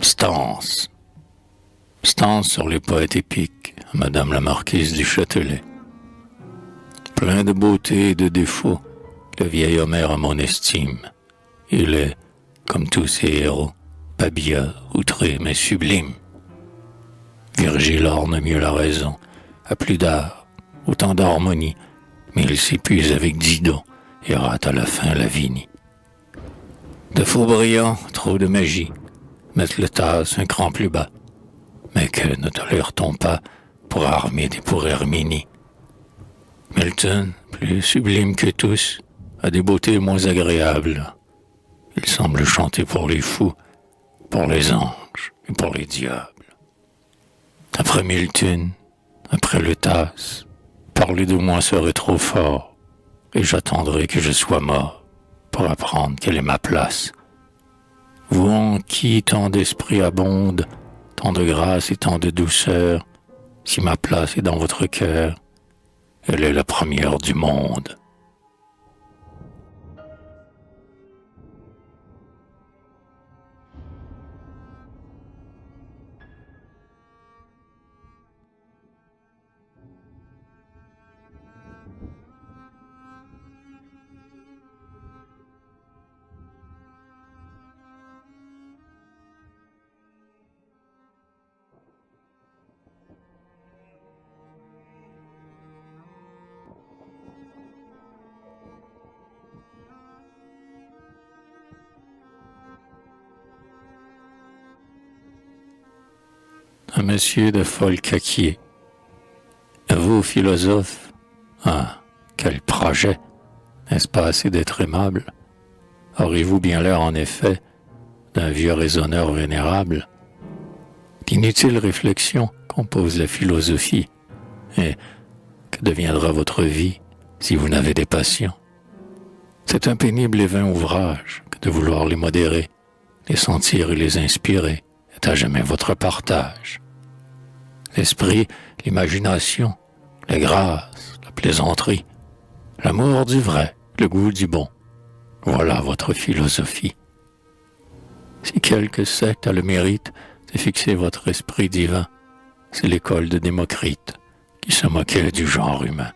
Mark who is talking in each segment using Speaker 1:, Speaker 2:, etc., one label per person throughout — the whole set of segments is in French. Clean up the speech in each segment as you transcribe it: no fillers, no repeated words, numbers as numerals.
Speaker 1: Stance. Stance sur les poètes épiques, Madame la Marquise du Châtelet. Plein de beauté et de défauts, le vieil Homère a mon estime. Il est, comme tous ses héros, babillard, outré, mais sublime. Virgile orne mieux la raison, a plus d'art, autant d'harmonie, mais il s'épuise avec Didon et rate à la fin Lavini. De faux brillants, trop de magie, mettent le Tasse un cran plus bas. Mais que ne tolère-t-on pas pour Armide et pour Herminie? Milton, plus sublime que tous, a des beautés moins agréables. Il semble chanter pour les fous, pour les anges et pour les diables. Après Milton, après le Tasse, parler de moi serait trop fort, et j'attendrai que je sois mort pour apprendre quelle est ma place. Vous en qui tant d'esprit abonde, tant de grâce et tant de douceur, si ma place est dans votre cœur, elle est la première du monde. Un monsieur de Folcaquier. Vous, philosophe, ah, quel projet! N'est-ce pas assez d'être aimable? Aurez-vous bien l'air, en effet, d'un vieux raisonneur vénérable? D'inutiles réflexions compose la philosophie, et que deviendra votre vie si vous n'avez des passions? C'est un pénible et vain ouvrage que de vouloir les modérer, les sentir et les inspirer est à jamais votre partage. L'esprit, l'imagination, la grâce, la plaisanterie, l'amour du vrai, le goût du bon, voilà votre philosophie. Si quelque secte a le mérite de fixer votre esprit divin, c'est l'école de Démocrite qui se moquait du genre humain.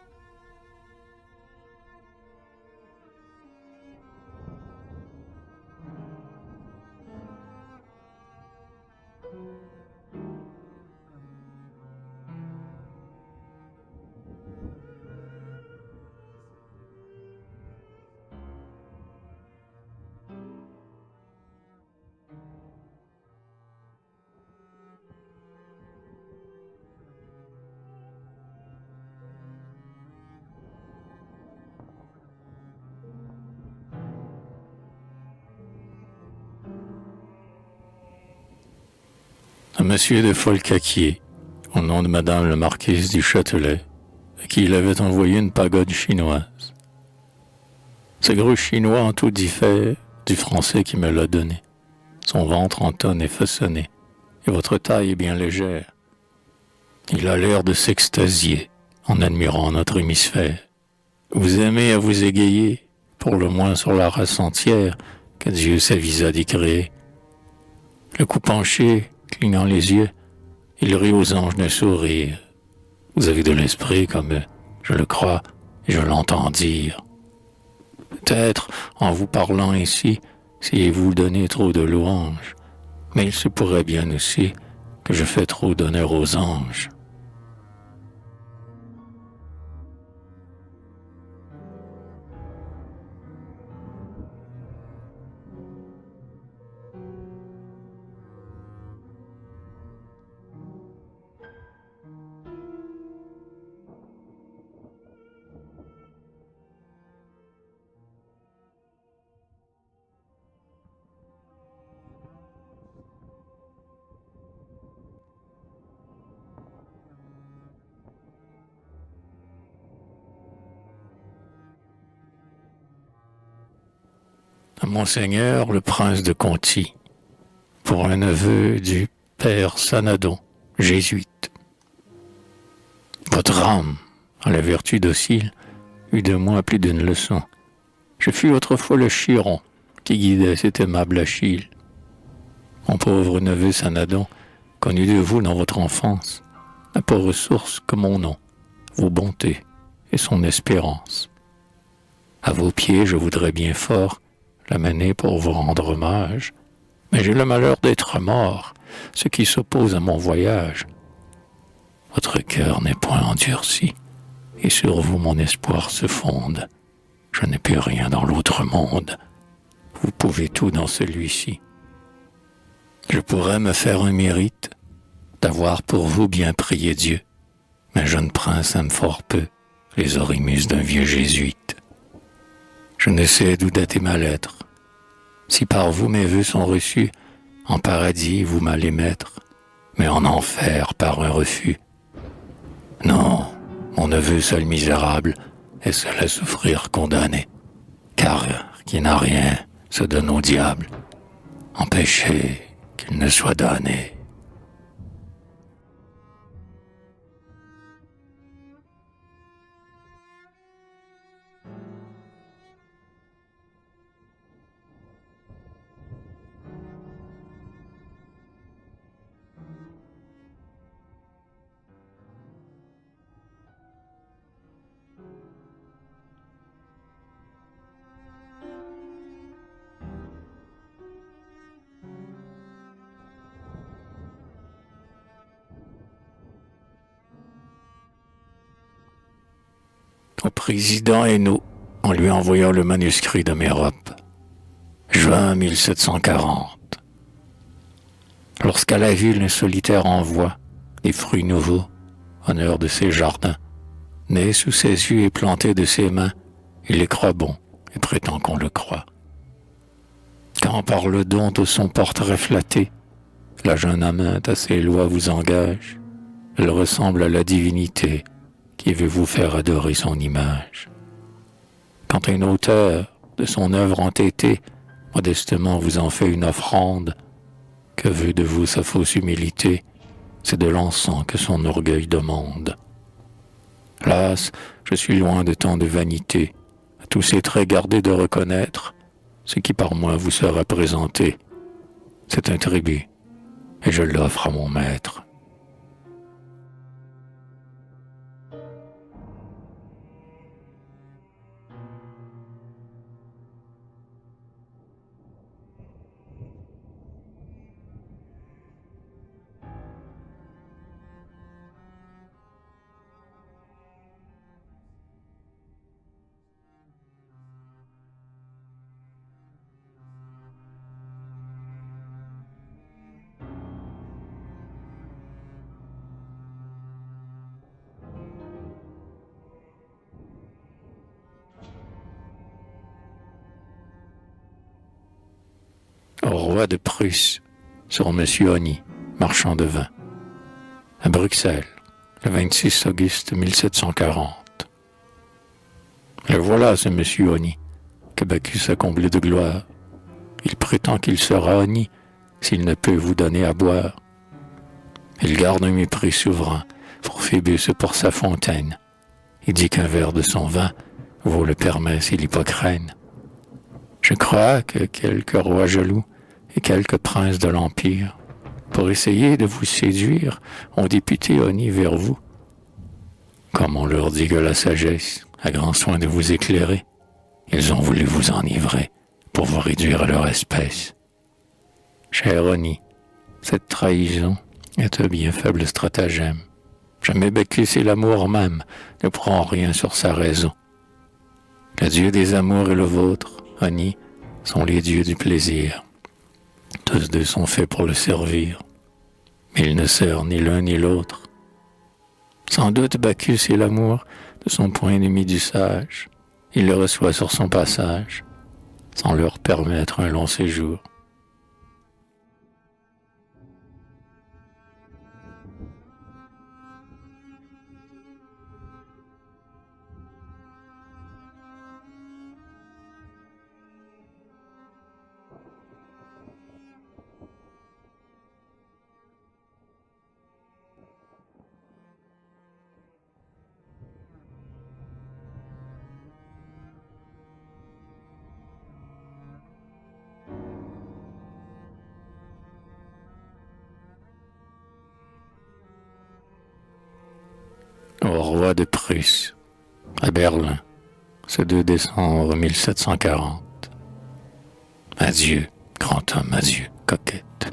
Speaker 1: Un monsieur de Folcaquier, au nom de Madame la Marquise du Châtelet, à qui il avait envoyé une pagode chinoise. Ce gros chinois en tout diffère du français qui me l'a donné. Son ventre en tonne est façonné, et votre taille est bien légère. Il a l'air de s'extasier en admirant notre hémisphère. Vous aimez à vous égayer, pour le moins sur la race entière que Dieu s'avisa d'y créer. Le cou penché, clignant les yeux, il rit aux anges d'un sourire. Vous avez de l'esprit comme je le crois et je l'entends dire. Peut-être, en vous parlant ainsi, si vous donnez trop de louanges, mais il se pourrait bien aussi que je fais trop d'honneur aux anges. À Monseigneur le prince de Conti, pour un neveu du père Sanadon, jésuite. Votre âme, à la vertu docile, eut de moi plus d'une leçon. Je fus autrefois le Chiron qui guidait cet aimable Achille. Mon pauvre neveu Sanadon, connu de vous dans votre enfance, n'a pas ressource que mon nom, vos bontés et son espérance. À vos pieds, je voudrais bien fort l'amener pour vous rendre hommage, mais j'ai le malheur d'être mort, ce qui s'oppose à mon voyage. Votre cœur n'est point endurci, et sur vous mon espoir se fonde. Je n'ai plus rien dans l'autre monde. Vous pouvez tout dans celui-ci. Je pourrais me faire un mérite d'avoir pour vous bien prié Dieu, mais jeune prince aime fort peu les orimus d'un vieux jésuite. Je ne sais d'où dater ma lettre. Si par vous mes vœux sont reçus, en paradis vous m'allez mettre, mais en enfer par un refus. Non, mon neveu seul misérable est seul à souffrir condamné, car qui n'a rien se donne au diable, empêchez qu'il ne soit damné. Au président Hainaut, en lui envoyant le manuscrit de Mérope. Juin 1740. Lorsqu'à la ville un solitaire envoie des fruits nouveaux, honneur de ses jardins, nés sous ses yeux et plantés de ses mains, il les croit bons et prétend qu'on le croit. Quand par le don de son portrait flatté, la jeune aminte à ses lois vous engage, elle ressemble à la divinité qui veut vous faire adorer son image. Quand un auteur de son œuvre entêtée modestement vous en fait une offrande, que veut de vous sa fausse humilité? C'est de l'encens que son orgueil demande. Hélas, je suis loin de tant de vanité, à tous ces traits gardés de reconnaître ce qui par moi vous sera présenté. C'est un tribut, et je l'offre à mon maître. Au roi de Prusse, sur Monsieur Honny, marchand de vin, à Bruxelles, le 26 auguste 1740. Le voilà, ce Monsieur Honny, que Bacchus a comblé de gloire. Il prétend qu'il sera honni s'il ne peut vous donner à boire. Il garde un mépris souverain pour Phébus et pour sa fontaine. Il dit qu'un verre de son vin vaut le permet s'il hypocrène. Je crois que quelques rois jaloux et quelques princes de l'Empire, pour essayer de vous séduire, ont député honni vers vous. Comme on leur digue la sagesse, a grand soin de vous éclairer, ils ont voulu vous enivrer pour vous réduire à leur espèce. Cher Honny, cette trahison est un bien faible stratagème. Jamais Bacchus et l'amour même ne prend rien sur sa raison. Le dieu des amours et le vôtre, Honny, sont les dieux du plaisir. Tous deux sont faits pour le servir, mais ils ne servent ni l'un ni l'autre. Sans doute Bacchus et l'amour de son point ennemi du sage. Il le reçoit sur son passage, sans leur permettre un long séjour. au roi de Prusse, à Berlin, ce 2 décembre 1740. Adieu, grand homme, adieu, coquette,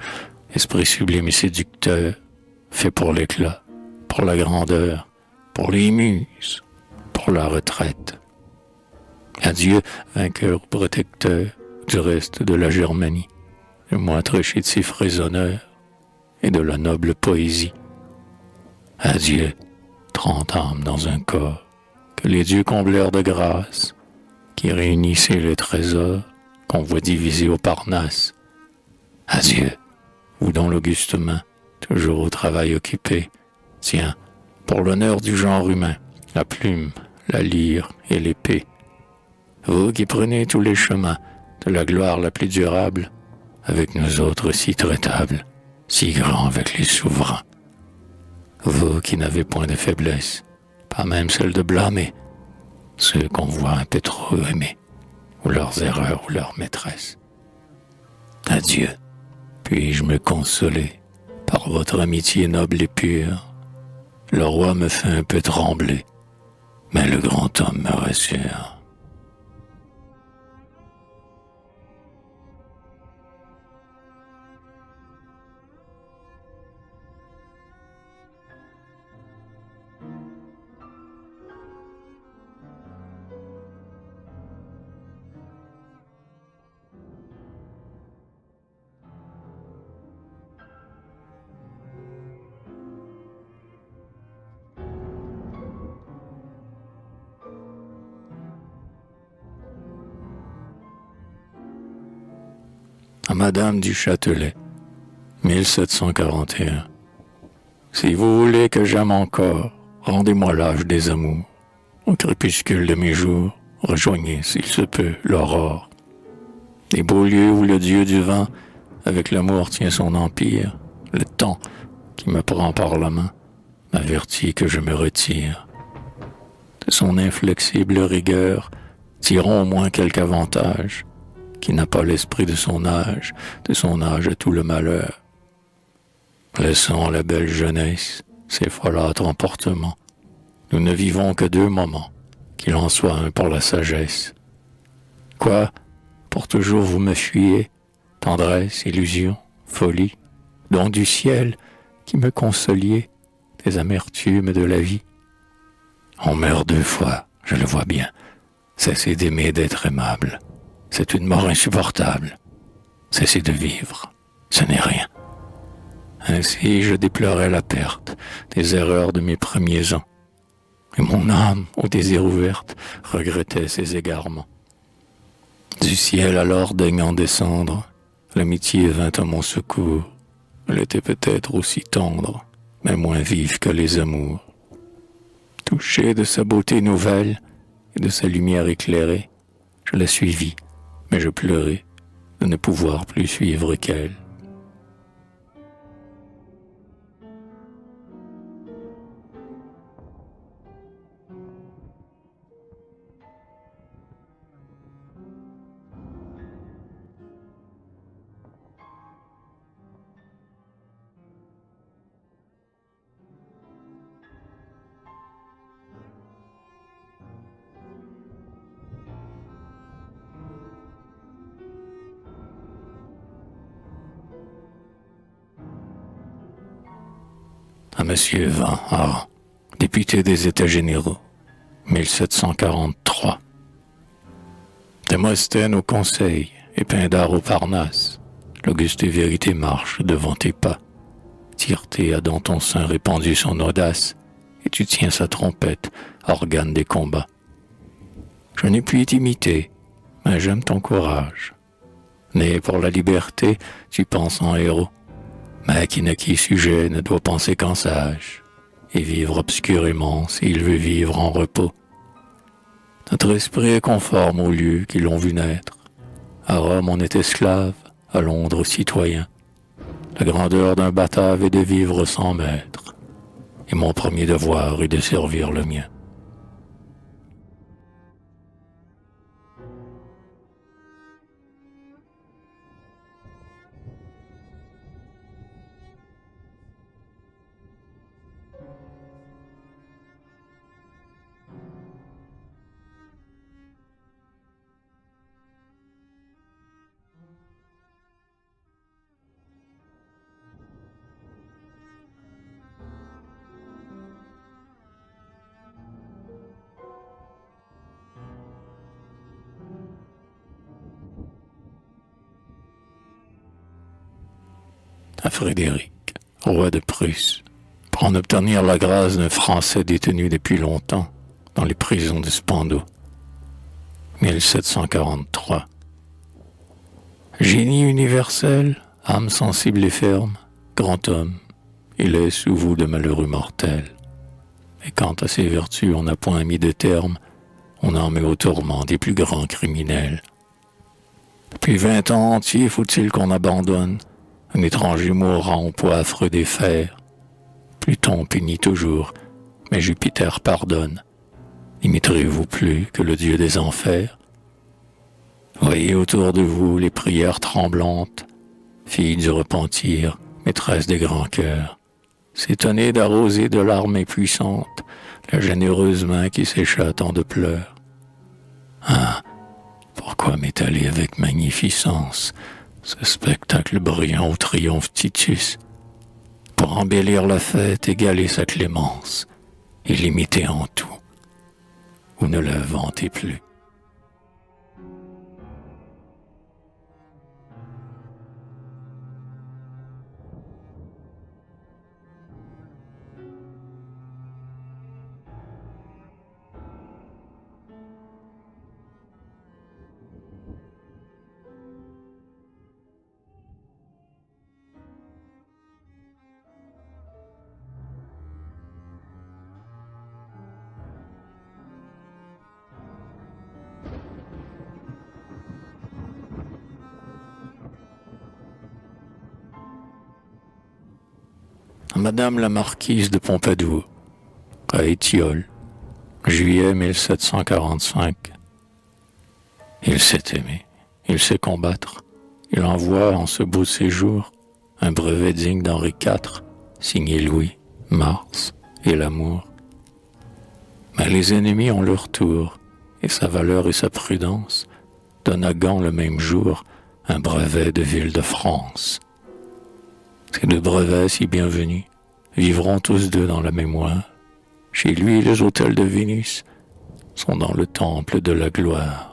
Speaker 1: esprit sublime et séducteur, fait pour l'éclat, pour la grandeur, pour les muses, pour la retraite. Adieu, vainqueur protecteur du reste de la Germanie, le moindre chétif raisonneur et de la noble poésie. Adieu, 30 âmes dans un corps, que les dieux comblèrent de grâce, qui réunissaient les trésors qu'on voit divisés au Parnasse. Adieu, vous dont l'auguste main, toujours au travail occupé, tient, pour l'honneur du genre humain, la plume, la lyre et l'épée. Vous qui prenez tous les chemins de la gloire la plus durable, avec nous autres si traitables, si grands avec les souverains. Vous qui n'avez point de faiblesse, pas même celle de blâmer ceux qu'on voit un peu trop aimer, ou leurs erreurs ou leurs maîtresses. Adieu, puis-je me consoler par votre amitié noble et pure. Le roi me fait un peu trembler, mais le grand homme me rassure. À Madame du Châtelet, 1741. Si vous voulez que j'aime encore, rendez-moi l'âge des amours. Au crépuscule de mes jours, rejoignez, s'il se peut, l'aurore. Les beaux lieux où le dieu du vent, avec l'amour, tient son empire, le temps qui me prend par la main, m'avertit que je me retire. De son inflexible rigueur, tirons au moins quelque avantage, qui n'a pas l'esprit de son âge à tout le malheur. Laissons la belle jeunesse, ses folâtres emportements. Nous ne vivons que 2 moments, qu'il en soit un pour la sagesse. Quoi, pour toujours vous me fuyez, tendresse, illusion, folie, don du ciel, qui me consoliez des amertumes de la vie. On meurt 2 fois, je le vois bien. Cessez d'aimer, d'être aimable. C'est une mort insupportable. Cessez de vivre, ce n'est rien. Ainsi je déplorais la perte des erreurs de mes premiers ans. Et mon âme, au désir ouverte, regrettait ses égarements. Du ciel alors daignant descendre, l'amitié vint à mon secours. Elle était peut-être aussi tendre, mais moins vive que les amours. Touché de sa beauté nouvelle et de sa lumière éclairée, je la suivis, mais je pleurais de ne pouvoir plus suivre qu'elle. À Monsieur Van Haren, député des États généraux, 1743. Démosthène au conseil et Pindare au Parnasse, l'auguste vérité marche devant tes pas. Tireté a dans ton sein répandu son audace, et tu tiens sa trompette, organe des combats. Je n'ai pu t'imiter, mais j'aime ton courage. Né pour la liberté, tu penses en héros, mais qui naquit sujet ne doit penser qu'en sage, et vivre obscurément s'il veut vivre en repos. Notre esprit est conforme aux lieux qui l'ont vu naître. À Rome on est esclave, à Londres citoyen. La grandeur d'un batave est de vivre sans maître, et mon premier devoir est de servir le mien. à Frédéric, roi de Prusse, pour en obtenir la grâce d'un Français détenu depuis longtemps dans les prisons de Spandau. 1743. Génie universel, âme sensible et ferme, grand homme, il est sous vous de malheureux mortels. Et quant à ses vertus, on n'a point mis de terme, on en met au tourment des plus grands criminels. Depuis 20 ans entiers, faut-il qu'on abandonne un étranger mourant au poids affreux des fers. Pluton punit toujours, mais Jupiter pardonne. N'imiterez-vous plus que le dieu des enfers? Voyez autour de vous les prières tremblantes, filles du repentir, maîtresses des grands cœurs, s'étonner d'arroser de larmes puissantes la généreuse main qui sécha tant de pleurs. Ah, pourquoi m'étaler avec magnificence ce spectacle brillant où triomphe Titus, pour embellir la fête, égaler sa clémence, et l'imiter en tout, ou ne la vantez plus. Madame la marquise de Pompadour, à Étiole, juillet 1745. Il sait aimer, il sait combattre, il envoie en ce beau séjour un brevet digne d'Henri IV, signé Louis, Mars et l'amour. Mais les ennemis ont leur tour, et sa valeur et sa prudence donnent à Gand le même jour un brevet de ville de France. Ces deux brevets si bienvenus vivront tous deux dans la mémoire. Chez lui, les autels de Vénus sont dans le temple de la gloire.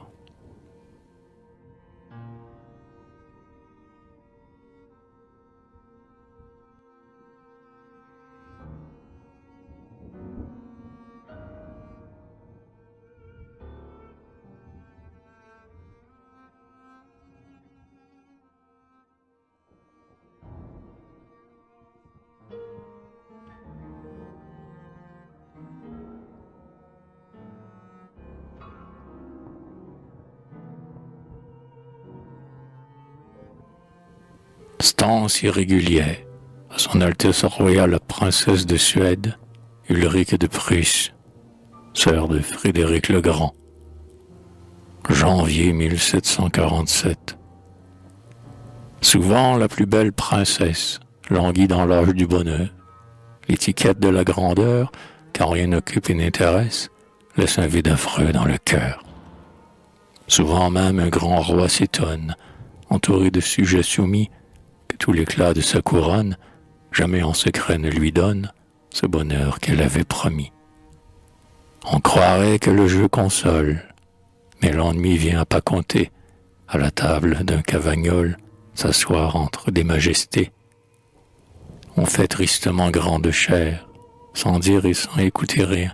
Speaker 1: Stance irrégulière, à son Altesse royale la princesse de Suède, Ulrique de Prusse, sœur de Frédéric le Grand. Janvier 1747. Souvent la plus belle princesse languit dans l'âge du bonheur. L'étiquette de la grandeur, quand rien n'occupe et n'intéresse, laisse un vide affreux dans le cœur. Souvent même un grand roi s'étonne, entouré de sujets soumis, que tout l'éclat de sa couronne, jamais en secret ne lui donne ce bonheur qu'elle avait promis. On croirait que le jeu console, mais l'ennui vient à pas compter, à la table d'un cavagnol, s'asseoir entre des majestés. On fait tristement grande chair, sans dire et sans écouter rien,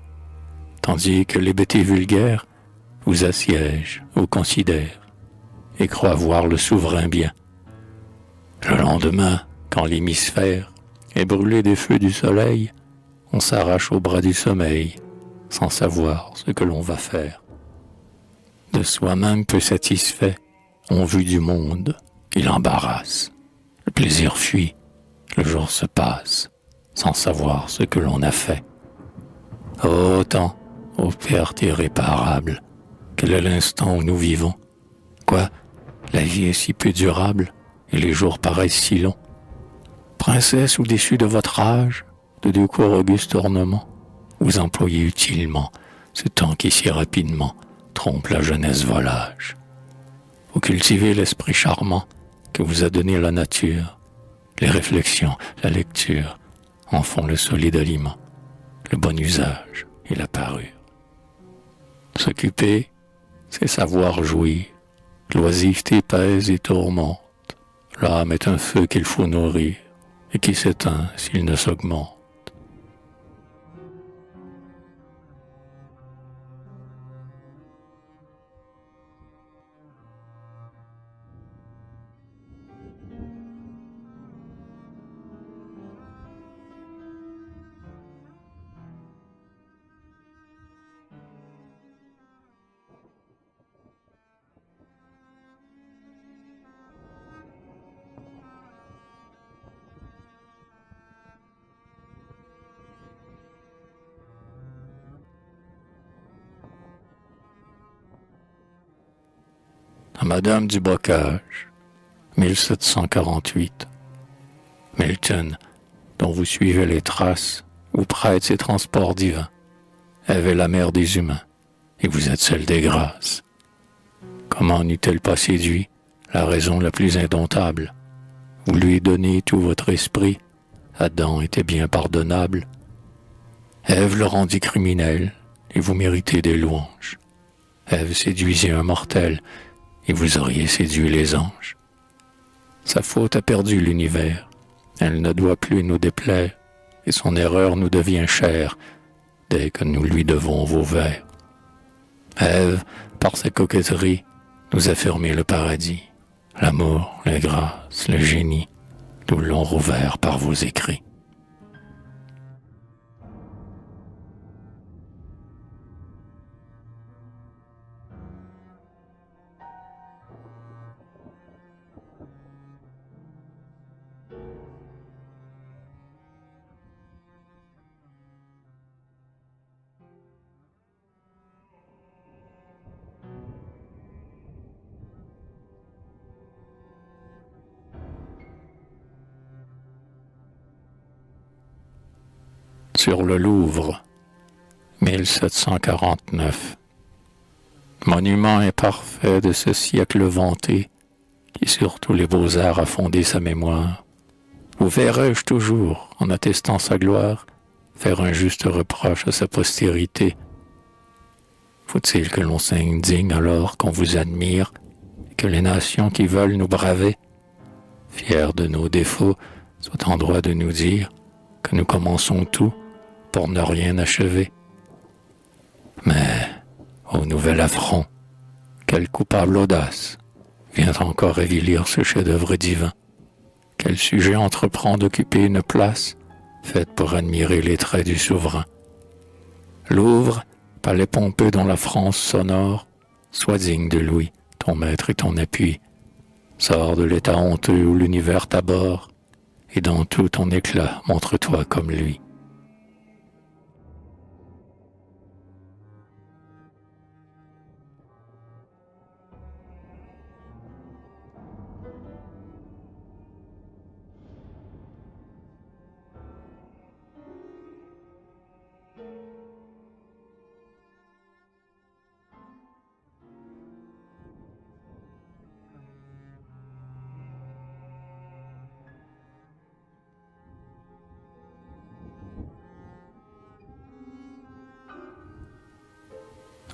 Speaker 1: tandis que les bêtés vulgaires vous assiègent, vous considèrent, et croient voir le souverain bien. Le lendemain, quand l'hémisphère est brûlé des feux du soleil, on s'arrache au bras du sommeil, sans savoir ce que l'on va faire. De soi-même peu satisfait, on vue du monde, il embarrasse. Le plaisir fuit, le jour se passe, sans savoir ce que l'on a fait. Ô temps, ô perte irréparable, quel est l'instant où nous vivons? Quoi, la vie est si peu durable, et les jours paraissent si longs. Princesse ou déçue de votre âge, de deux cours augustes ornements, vous employez utilement ce temps qui si rapidement trompe la jeunesse volage. Vous cultivez l'esprit charmant que vous a donné la nature. Les réflexions, la lecture en font le solide aliment, le bon usage et la parure. S'occuper, c'est savoir jouir. L'oisiveté pèse et tourmente. L'âme est un feu qu'il faut nourrir, et qui s'éteint s'il ne s'augmente. À Madame du Bocage, 1748. Milton, dont vous suivez les traces, vous prête ses transports divins. Ève est la mère des humains, et vous êtes celle des grâces. Comment n'eût-elle pas séduit la raison la plus indomptable? Vous lui donnez tout votre esprit, Adam était bien pardonnable. Ève le rendit criminel, et vous méritez des louanges. Ève séduisit un mortel, et vous auriez séduit les anges. Sa faute a perdu l'univers, elle ne doit plus nous déplaire, et son erreur nous devient chère, dès que nous lui devons vos vers. Ève, par sa coquetterie, nous a fermé le paradis. L'amour, la grâce, le génie, nous l'ont rouvert par vos écrits. Sur le Louvre, 1749. Monument imparfait de ce siècle vanté, qui sur tous les beaux-arts a fondé sa mémoire, vous verrai-je toujours, en attestant sa gloire, faire un juste reproche à sa postérité? Faut-il que l'on s'indigne alors qu'on vous admire, et que les nations qui veulent nous braver, fiers de nos défauts, soient en droit de nous dire que nous commençons tout pour ne rien achever? Mais, au nouvel affront, quel coupable audace vient encore avilir ce chef-d'œuvre divin? Quel sujet entreprend d'occuper une place faite pour admirer les traits du souverain? Louvre, palais pompeux dont la France sonore, sois digne de Louis, ton maître et ton appui. Sors de l'état honteux où l'univers t'aborde, et dans tout ton éclat, montre-toi comme lui.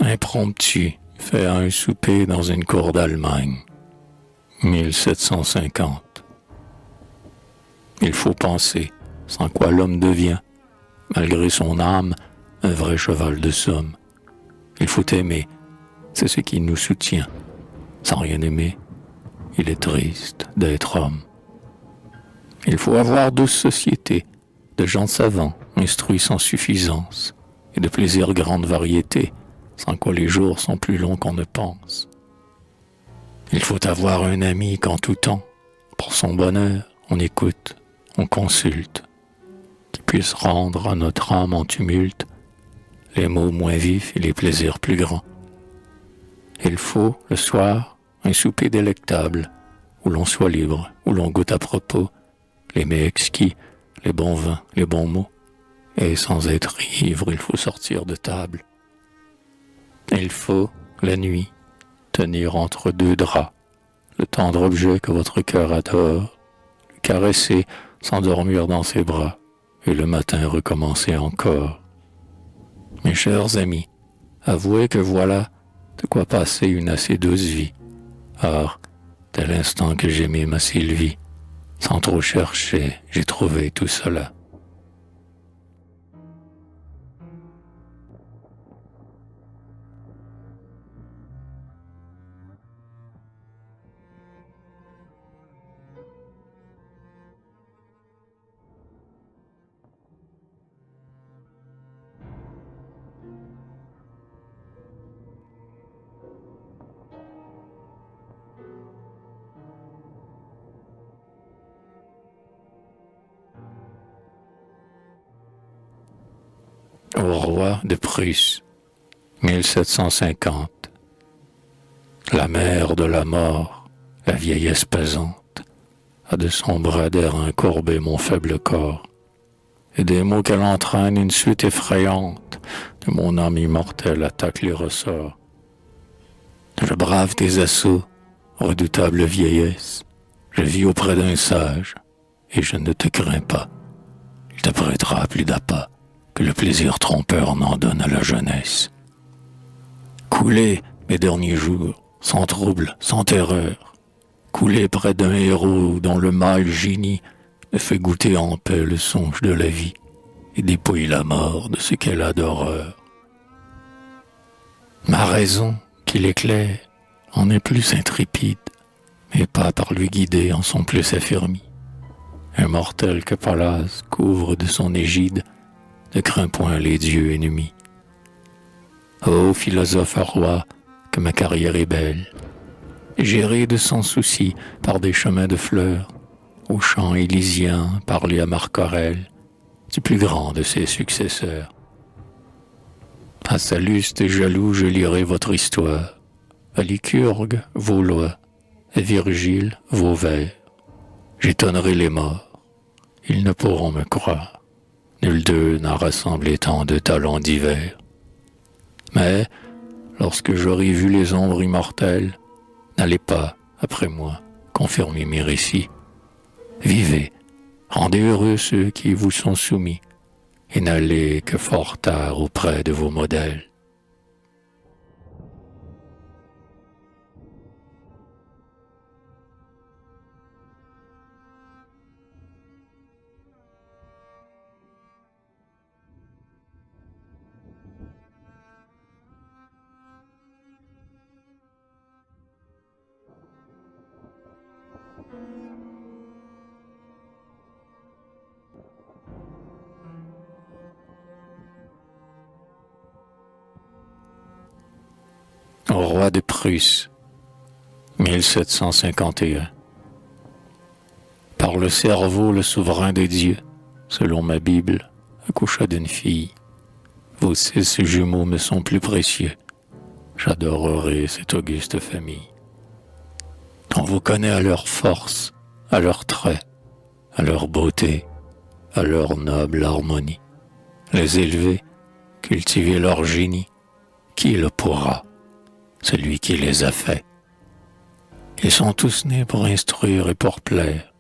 Speaker 1: Impromptu, fait à un souper dans une cour d'Allemagne, 1750. Il faut penser, sans quoi l'homme devient, malgré son âme, un vrai cheval de somme. Il faut aimer, c'est ce qui nous soutient. Sans rien aimer, il est triste d'être homme. Il faut avoir douce société, de gens savants, instruits sans suffisance, et de plaisirs grande variété, sans quoi les jours sont plus longs qu'on ne pense. Il faut avoir un ami qu'en tout temps, pour son bonheur, on écoute, on consulte, qui puisse rendre à notre âme en tumulte les mots moins vifs et les plaisirs plus grands. Il faut, le soir, un souper délectable, où l'on soit libre, où l'on goûte à propos les mets exquis, les bons vins, les bons mots, et sans être ivre, il faut sortir de table. Il faut, la nuit, tenir entre deux draps le tendre objet que votre cœur adore, le caresser, s'endormir dans ses bras, et le matin recommencer encore. Mes chers amis, avouez que voilà de quoi passer une assez douce vie. Or, dès l'instant que j'aimais ma Sylvie, Sans trop chercher, j'ai trouvé tout cela. Au roi de Prusse, 1750. La mère de la mort, la vieillesse pesante, a de son bras d'air incourbé mon faible corps, et des mots qu'elle entraîne une suite effrayante de mon âme immortelle attaque les ressorts. Je brave tes assauts, redoutable vieillesse, je vis auprès d'un sage, et je ne te crains pas. Il te prêtera plus d'appât que le plaisir trompeur n'en donne à la jeunesse. Couler mes derniers jours, sans trouble, sans terreur, couler près d'un héros dont le mâle génie me fait goûter en paix le songe de la vie et dépouille la mort de ce qu'elle a d'horreur. Ma raison, qui l'éclaire, en est plus intrépide, mes pas par lui guidés en sont plus affermis. Un mortel que Pallas couvre de son égide ne craint point les dieux ennemis. Ô philosophe roi, que ma carrière est belle, gérée de sans souci par des chemins de fleurs, aux champs élysiens parler à Marc Aurèle, du plus grand de ses successeurs. À Salluste et jaloux je lirai votre histoire, à Lycurgue vos lois, à Virgile vos vers. J'étonnerai les morts, ils ne pourront me croire, nul d'eux n'a rassemblé tant de talents divers. Mais, lorsque j'aurai vu les ombres immortelles, n'allez pas, après moi, confirmer mes récits. Vivez, rendez heureux ceux qui vous sont soumis, et n'allez que fort tard auprès de vos modèles. Au roi de Prusse, 1751. Par le cerveau, le souverain des dieux, selon ma Bible, accoucha d'une fille. Vos 6 jumeaux me sont plus précieux. J'adorerai cette auguste famille. On vous connaît à leur force, à leurs traits, à leur beauté, à leur noble harmonie. Les élever, cultiver leur génie, qui le pourra? Celui qui les a faits. Ils sont tous nés pour instruire et pour plaire.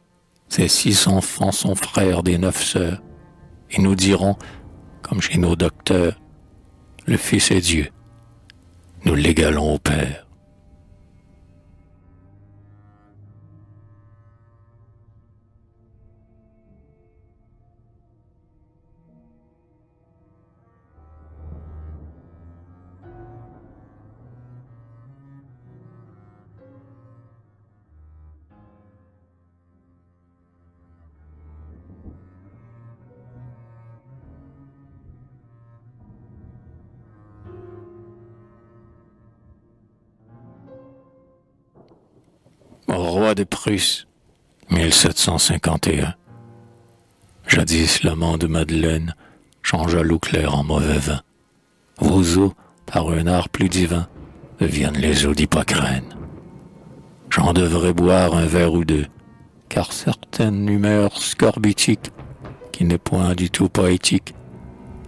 Speaker 1: Ces 6 enfants sont frères des 9 sœurs, et nous dirons, comme chez nos docteurs, le Fils est Dieu. Nous l'égalons au Père. Au roi de Prusse, 1751. Jadis l'amant de Madeleine changea l'eau claire en mauvais vin. Vos eaux, par un art plus divin, deviennent les eaux d'Hippocrène. J'en devrais boire un verre ou deux, car certaine humeur scorbutique, qui n'est point du tout poétique,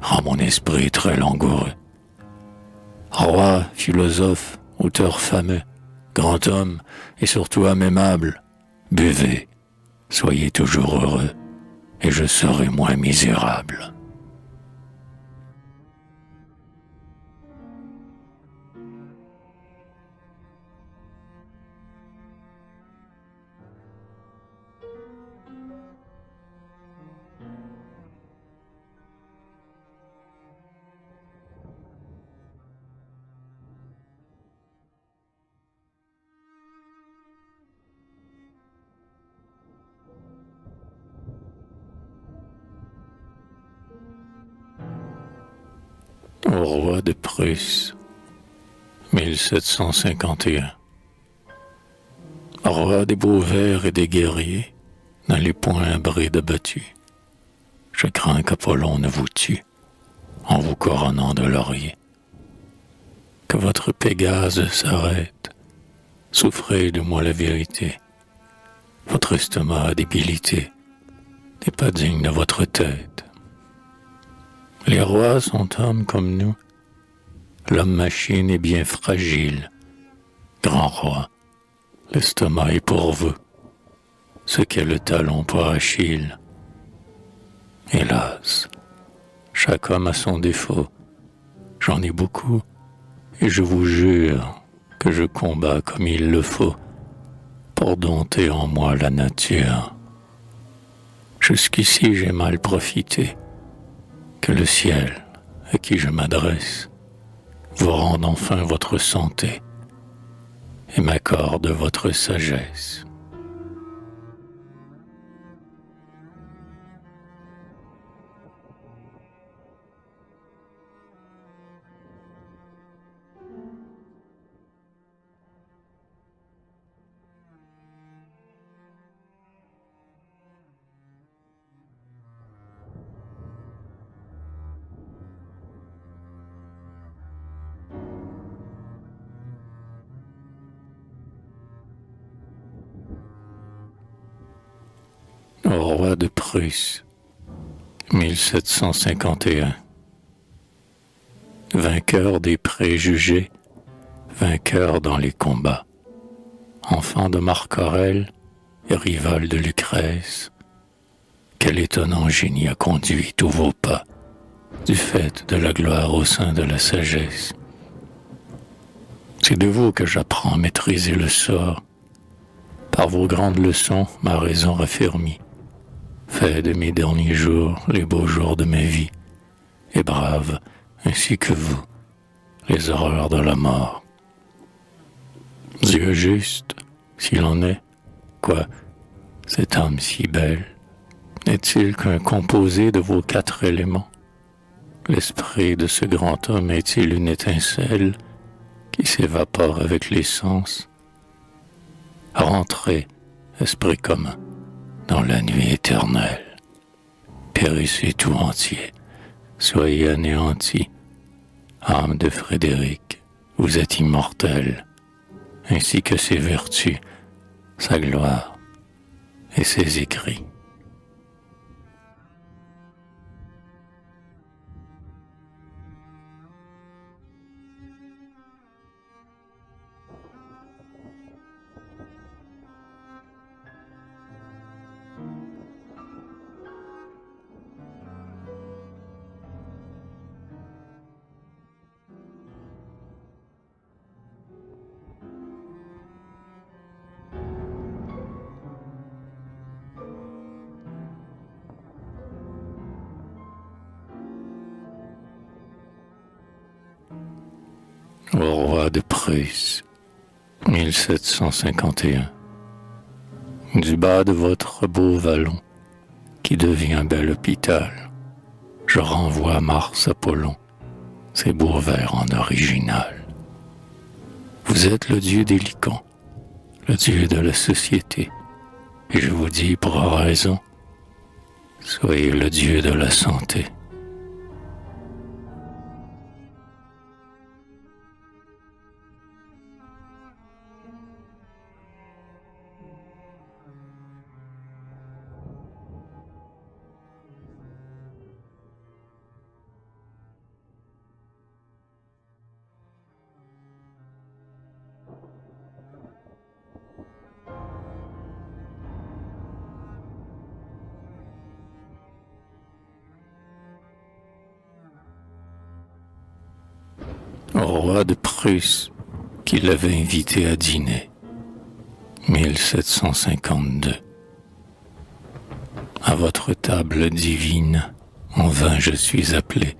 Speaker 1: rend mon esprit très langoureux. Roi, philosophe, auteur fameux, grand homme et surtout âme aimable, buvez, soyez toujours heureux, et je serai moins misérable. au roi de Prusse, 1751. Roi des beaux vers et des guerriers, n'allez point un bride abattu. Je crains qu'Apollon ne vous tue, en vous couronnant de laurier. Que votre Pégase s'arrête, souffrez de moi la vérité. Votre estomac a débilité, n'est pas digne de votre tête. Les rois sont hommes comme nous, l'homme-machine est bien fragile. Grand roi, l'estomac est pour vous, ce qu'est le talon pour Achille. Hélas, chaque homme a son défaut, j'en ai beaucoup, et je vous jure que je combats comme il le faut pour dompter en moi la nature. Jusqu'ici j'ai mal profité, que le ciel, à qui je m'adresse, vous rende enfin votre santé et m'accorde votre sagesse. Au roi de Prusse, 1751. Vainqueur des préjugés, vainqueur dans les combats, enfant de Marc Aurèle et rival de Lucrèce, quel étonnant génie a conduit tous vos pas, du fait de la gloire au sein de la sagesse. C'est de vous que j'apprends à maîtriser le sort. Par vos grandes leçons, ma raison raffermit, fait de mes derniers jours les beaux jours de ma vie, et brave, ainsi que vous, les horreurs de la mort. Dieu juste, s'il en est, quoi, cette âme si belle, n'est-il qu'un composé de vos 4 éléments? L'esprit de ce grand homme est-il une étincelle qui s'évapore avec les sens? Rentrez, esprit commun, dans la nuit éternelle. Périssez tout entier, soyez anéantis. Âme de Frédéric, vous êtes immortel, ainsi que ses vertus, sa gloire et ses écrits. Au roi de Prusse, 1751. Du bas de votre beau vallon, qui devient bel hôpital, je renvoie Mars Apollon, ses beaux vers en original. Vous êtes le dieu des licans, le dieu de la société, et je vous dis pour raison, soyez le dieu de la santé. Au roi de Prusse, qui l'avait invité à dîner, 1752. À votre table divine, en vain je suis appelé,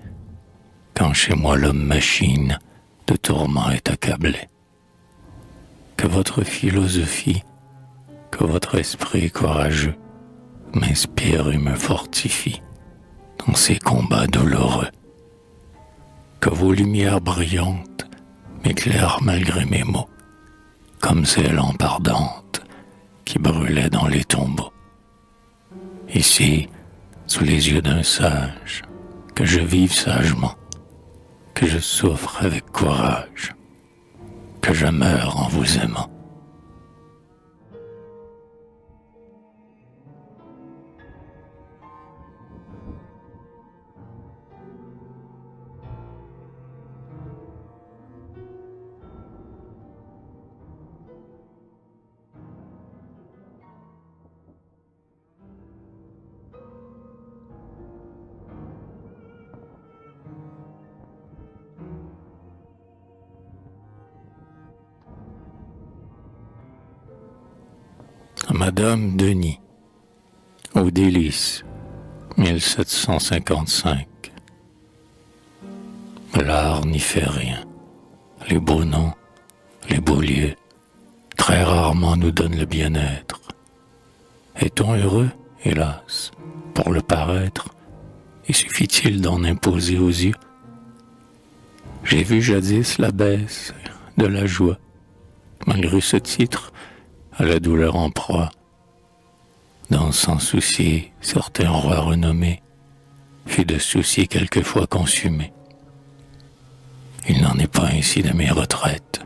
Speaker 1: quand chez moi l'homme-machine de tourments est accablé. Que votre philosophie, que votre esprit courageux m'inspire et me fortifie dans ces combats douloureux. que vos lumières brillantes m'éclairent malgré mes mots, comme ces lampes ardentes qui brûlaient dans les tombeaux. Ici, sous les yeux d'un sage, que je vive sagement, que je souffre avec courage, que je meure en vous aimant. Madame Denis, aux Délices, 1755. L'art n'y fait rien. Les beaux noms, les beaux lieux, très rarement nous donnent le bien-être. Est-on heureux, hélas, pour le paraître, et suffit-il d'en imposer aux yeux? J'ai vu jadis la baisse de la joie, malgré ce titre, à la douleur en proie. Dans sans souci, certains rois renommés fut de soucis quelquefois consumés. Il n'en est pas ainsi de mes retraites,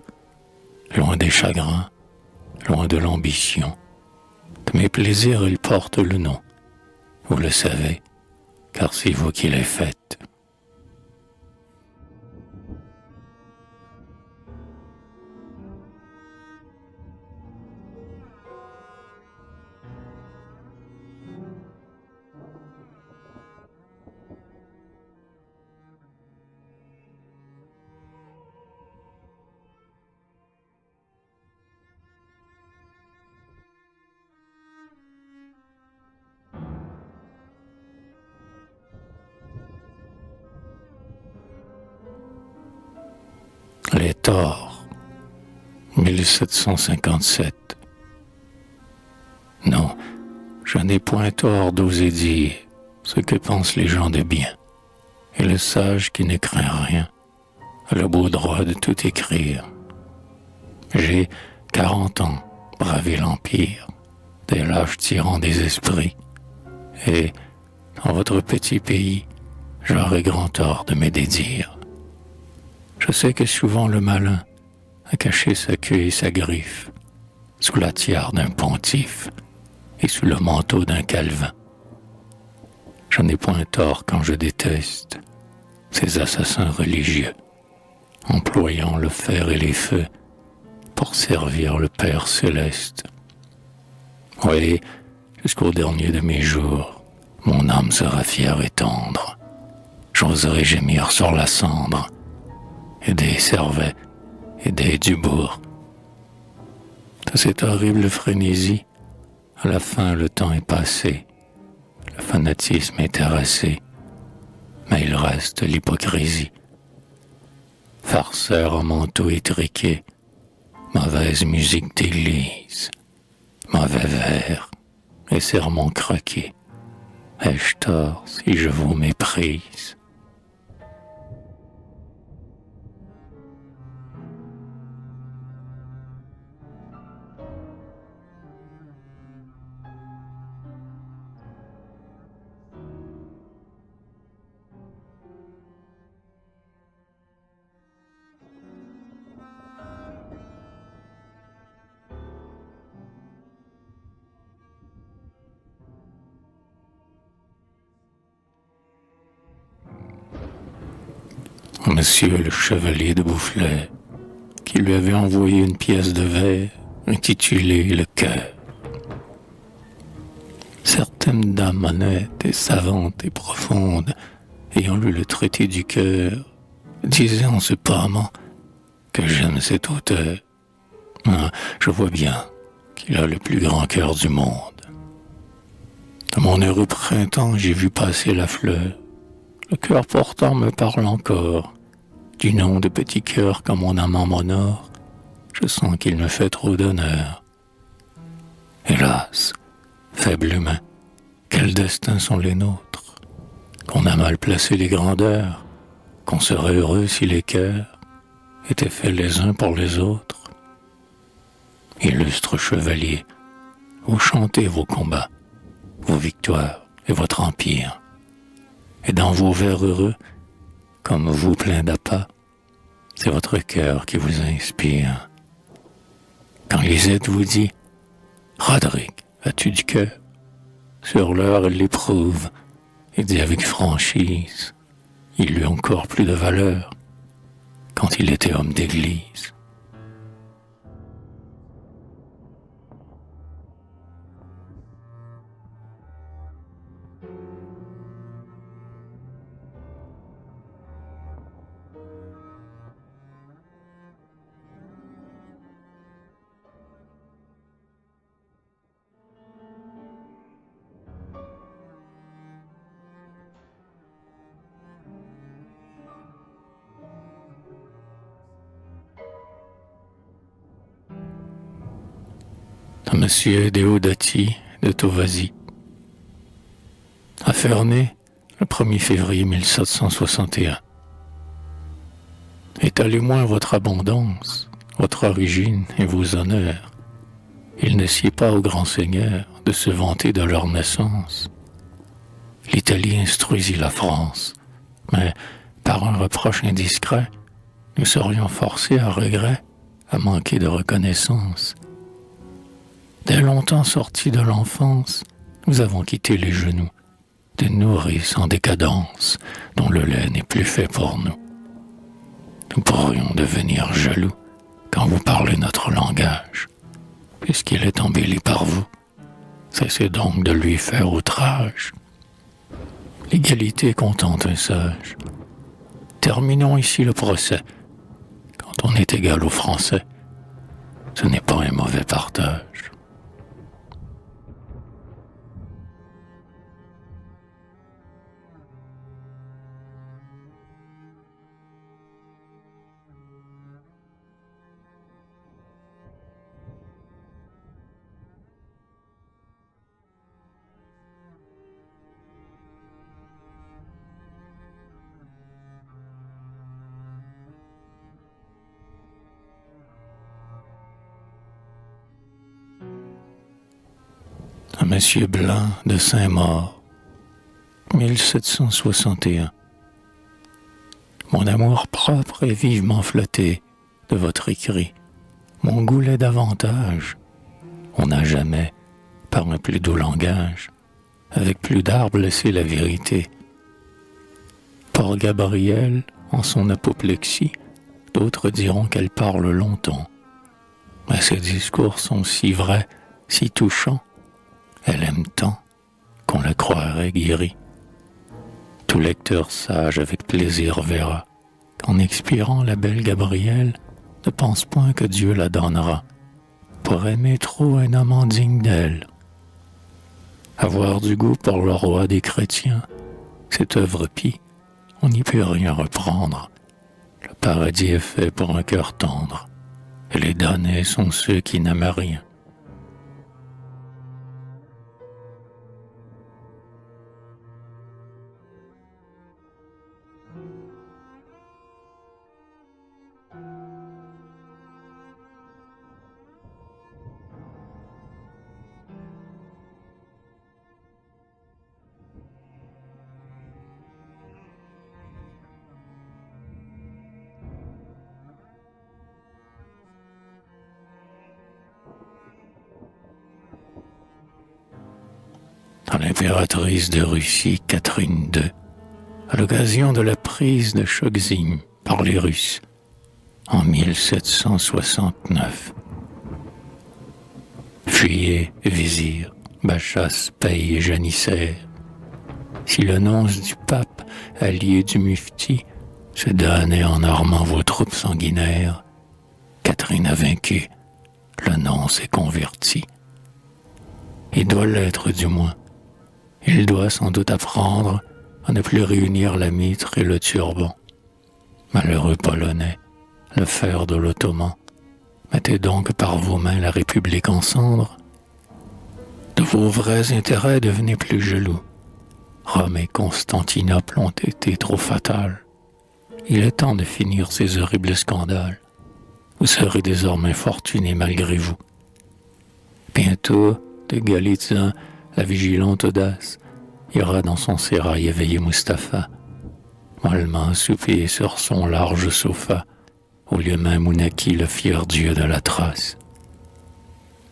Speaker 1: loin des chagrins, loin de l'ambition. De mes plaisirs, ils portent le nom, vous le savez, car c'est vous qui les faites. Les torts, 1757. Non, je n'ai point tort d'oser dire ce que pensent les gens de bien, et le sage qui ne craint rien a le beau droit de tout écrire. J'ai 40 ans bravé l'Empire, des lâches tyrans des esprits, et dans votre petit pays, j'aurais grand tort de me dédire. Je sais que souvent le malin a caché sa queue et sa griffe sous la tiare d'un pontife et sous le manteau d'un calvin. Je n'ai point tort quand je déteste ces assassins religieux, employant le fer et les feux pour servir le Père céleste. Oui, jusqu'au dernier de mes jours, mon âme sera fière et tendre. J'oserai gémir sur la cendre, aider Servet, aider Dubourg. De cette horrible frénésie, à la fin le temps est passé, le fanatisme est terrassé, mais il reste l'hypocrisie. Farceur en manteau étriqué, mauvaise musique d'église, mauvais vers et sermons croqués. Ai-je tort si je vous méprise? Monsieur le chevalier de Boufflers, qui lui avait envoyé une pièce de vers intitulée Le Cœur. Certaines dames honnêtes et savantes et profondes, ayant lu le traité du cœur, disaient en se pâmant que j'aime cet auteur. Ah, je vois bien qu'il a le plus grand cœur du monde. De mon heureux printemps, j'ai vu passer la fleur. Le cœur portant me parle encore. Du nom de petit cœur comme mon amant m'honore, je sens qu'il me fait trop d'honneur. Hélas, faible humain, quels destins sont les nôtres, qu'on a mal placé les grandeurs, qu'on serait heureux si les cœurs étaient faits les uns pour les autres. Illustres chevaliers, vous chantez vos combats, vos victoires et votre empire. Et dans vos vers heureux, comme vous plein d'appât, c'est votre cœur qui vous inspire. Quand Lisette vous dit « Roderick, as-tu du cœur ?» Sur l'heure, elle l'éprouve et dit avec franchise « Il eut encore plus de valeur quand il était homme d'église. » À Monsieur Deodati de Tovasi, à Ferney, le 1er février 1761. Étalez-moi votre abondance, votre origine et vos honneurs. Il ne sied pas aux grands seigneurs de se vanter de leur naissance. L'Italie instruisit la France, mais par un reproche indiscret, nous serions forcés à regret à manquer de reconnaissance. Dès longtemps sortis de l'enfance, nous avons quitté les genoux des nourrices en décadence dont le lait n'est plus fait pour nous. Nous pourrions devenir jaloux quand vous parlez notre langage, puisqu'il est embelli par vous. Cessez donc de lui faire outrage. L'égalité contente un sage. Terminons ici le procès. Quand on est égal aux Français, ce n'est pas un mauvais partage. À Monsieur Blanc de Saint-Maur, 1761. Mon amour propre est vivement flatté de votre écrit. Mon goût l'est davantage. On n'a jamais, par un plus doux langage, avec plus d'art blessé la vérité. Pour Gabrielle, en son apoplexie, d'autres diront qu'elle parle longtemps. Mais ses discours sont si vrais, si touchants. Elle aime tant qu'on la croirait guérie. Tout lecteur sage avec plaisir verra qu'en expirant la belle Gabrielle ne pense point que Dieu la donnera pour aimer trop un homme indigne d'elle. Avoir du goût pour le roi des chrétiens, cette œuvre pie, on n'y peut rien reprendre. Le paradis est fait pour un cœur tendre, et les damnés sont ceux qui n'aiment rien. À l'impératrice de Russie Catherine II, à l'occasion de la prise de Chokzim par les Russes en 1769. Fuyez, vizir, Bachas, Paye et Janissaire. Si le nonce du pape, allié du mufti, se donnait en armant vos troupes sanguinaires, Catherine a vaincu, le nonce est converti. Il doit l'être du moins. Il doit sans doute apprendre à ne plus réunir la mitre et le turban. Malheureux Polonais, le fer de l'Ottoman, mettez donc par vos mains la République en cendres. De vos vrais intérêts devenez plus jaloux. Rome et Constantinople ont été trop fatales. il est temps de finir ces horribles scandales. Vous serez désormais fortuné malgré vous. Bientôt, de Galitzin, la vigilante audace, ira dans son sérail éveiller Mustapha, mollement assoupi sur son large sofa, au lieu même où naquit le fier dieu de la Thrace.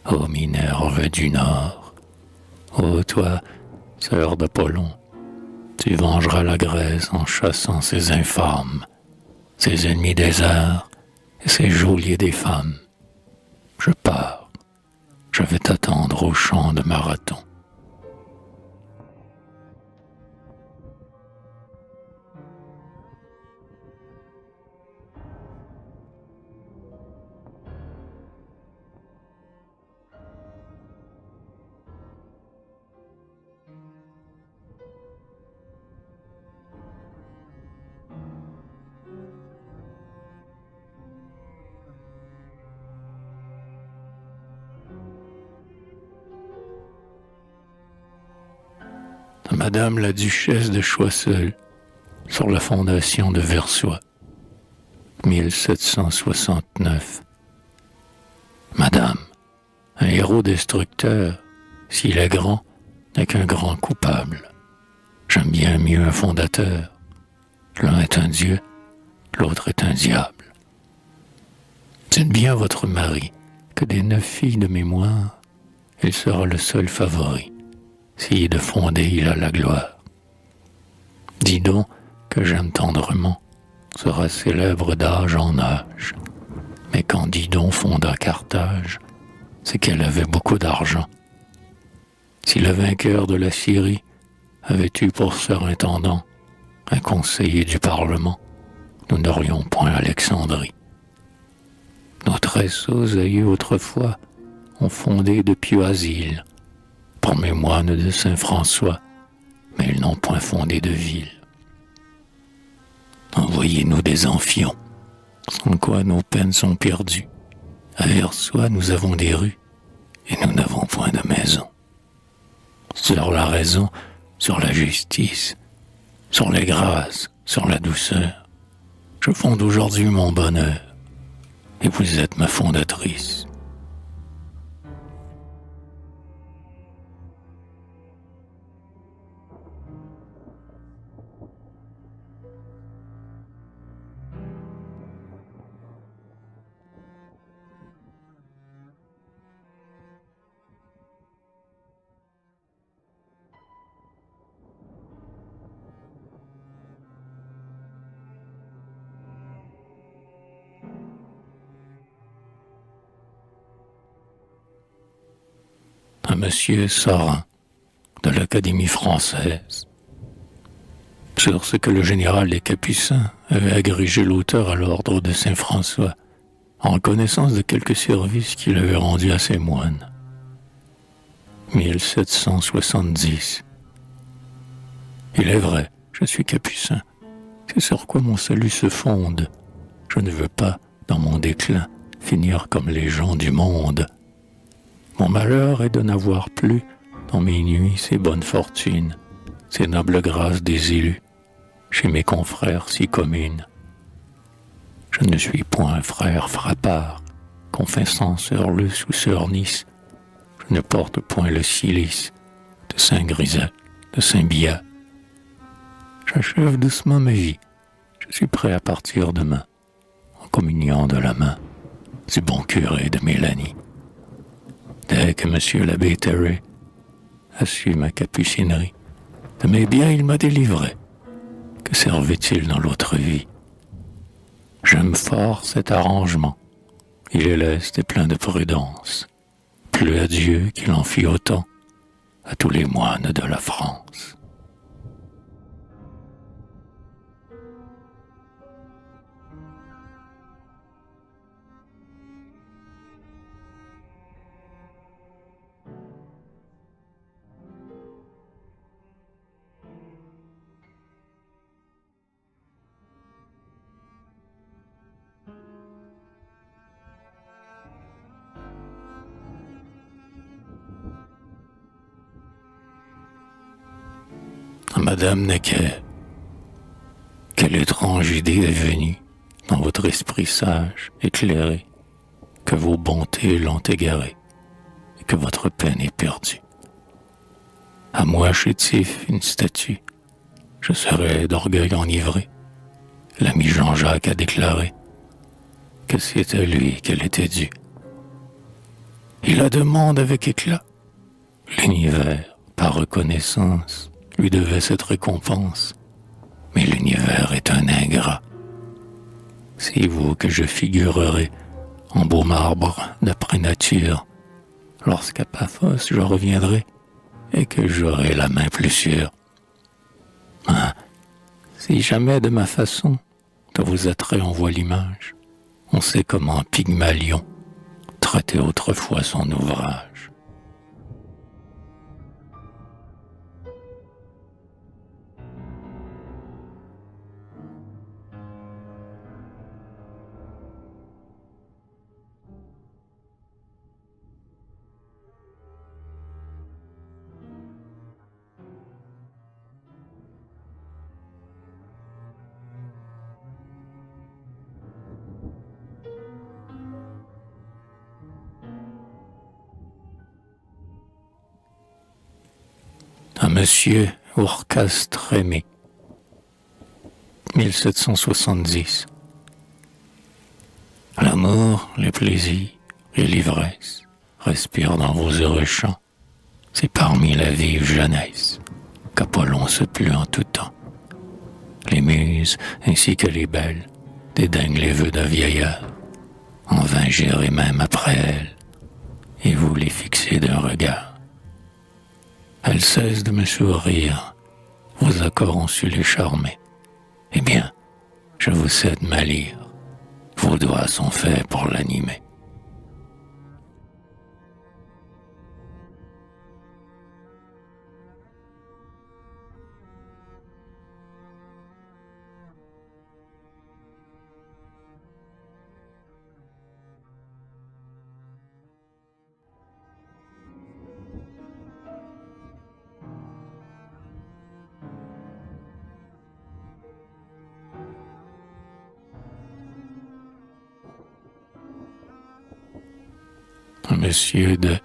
Speaker 1: Ô Minerve du Nord, ô toi, sœur d'Apollon, tu vengeras la Grèce en chassant ces infâmes, ces ennemis des arts et ces geôliers des femmes. Je pars, je vais t'attendre au champ de Marathon. Madame la duchesse de Choiseul, sur la fondation de Versoix, 1769. Madame, un héros destructeur, s'il est grand, n'est qu'un grand coupable. J'aime bien mieux un fondateur. L'un est un dieu, l'autre est un diable. Dites bien votre mari que des 9 filles de mémoire, il sera le seul favori. Si de fonder il a la gloire. Dis donc que j'aime tendrement, sera célèbre d'âge en âge. Mais quand Didon fonda Carthage, c'est qu'elle avait beaucoup d'argent. Si le vainqueur de la Syrie avait eu pour surintendant un conseiller du Parlement, nous n'aurions point Alexandrie. Nos très sots aïeux autrefois ont fondé de pieux asiles, parmi moines de Saint-François, mais ils n'ont point fondé de ville. Envoyez-nous des amphions, sans quoi nos peines sont perdues. À Versoix, nous avons des rues, et nous n'avons point de maison. Sur la raison, sur la justice, sur les grâces, sur la douceur, je fonde aujourd'hui mon bonheur, et vous êtes ma fondatrice. À Monsieur Sorin, de l'Académie française, sur ce que le général des Capucins avait agrégé l'auteur à l'ordre de Saint-François, en reconnaissance de quelques services qu'il avait rendus à ses moines. 1770. Il est vrai, je suis capucin, c'est sur quoi mon salut se fonde. Je ne veux pas, dans mon déclin, finir comme les gens du monde. Mon malheur est de n'avoir plus, dans mes nuits, ces bonnes fortunes, ces nobles grâces des élus, chez mes confrères si communes. Je ne suis point un frère frappard, confessant sœur Luce ou sœur Nice. Je ne porte point le cilice de Saint-Grisel, de Saint-Biat. J'achève doucement ma vie. Je suis prêt à partir demain, en communion de la main du bon curé de Mélanie. Dès que monsieur l'abbé Terray a su ma capucinerie, de mes biens il m'a délivré. Que servait-il dans l'autre vie? J'aime fort cet arrangement. Il est leste et plein de prudence. Plus à Dieu qu'il en fit autant à tous les moines de la France. Madame Necker, Quelle étrange idée est venue dans votre esprit sage, éclairé, que vos bontés l'ont égaré et que votre peine est perdue. À moi chétif une statue, je serais d'orgueil enivré. L'ami Jean-Jacques a déclaré que c'est à lui qu'elle était due. Il la demande avec éclat. L'univers, par reconnaissance, lui devait cette récompense. Mais l'univers est un ingrat. C'est vous que je figurerai en beau marbre d'après nature, lorsqu'à Paphos je reviendrai et que j'aurai la main plus sûre. Ah, si jamais de ma façon de vos attraits on voit l'image, on sait comment Pygmalion traitait autrefois son ouvrage. À Monsieur Orchestre Aimé, 1770. L'amour, les plaisirs et l'ivresse respirent dans vos heureux chants. C'est parmi la vive jeunesse qu'Apollon se plut en tout temps. Les muses ainsi que les belles dédaignent les vœux d'un vieillard. En vain j'irai même après elles, et vous les fixez d'un regard. Elles cessent de me sourire, vos accords ont su les charmer. Eh bien, je vous cède ma lyre, vos doigts sont faits pour l'animer. Monsieur de,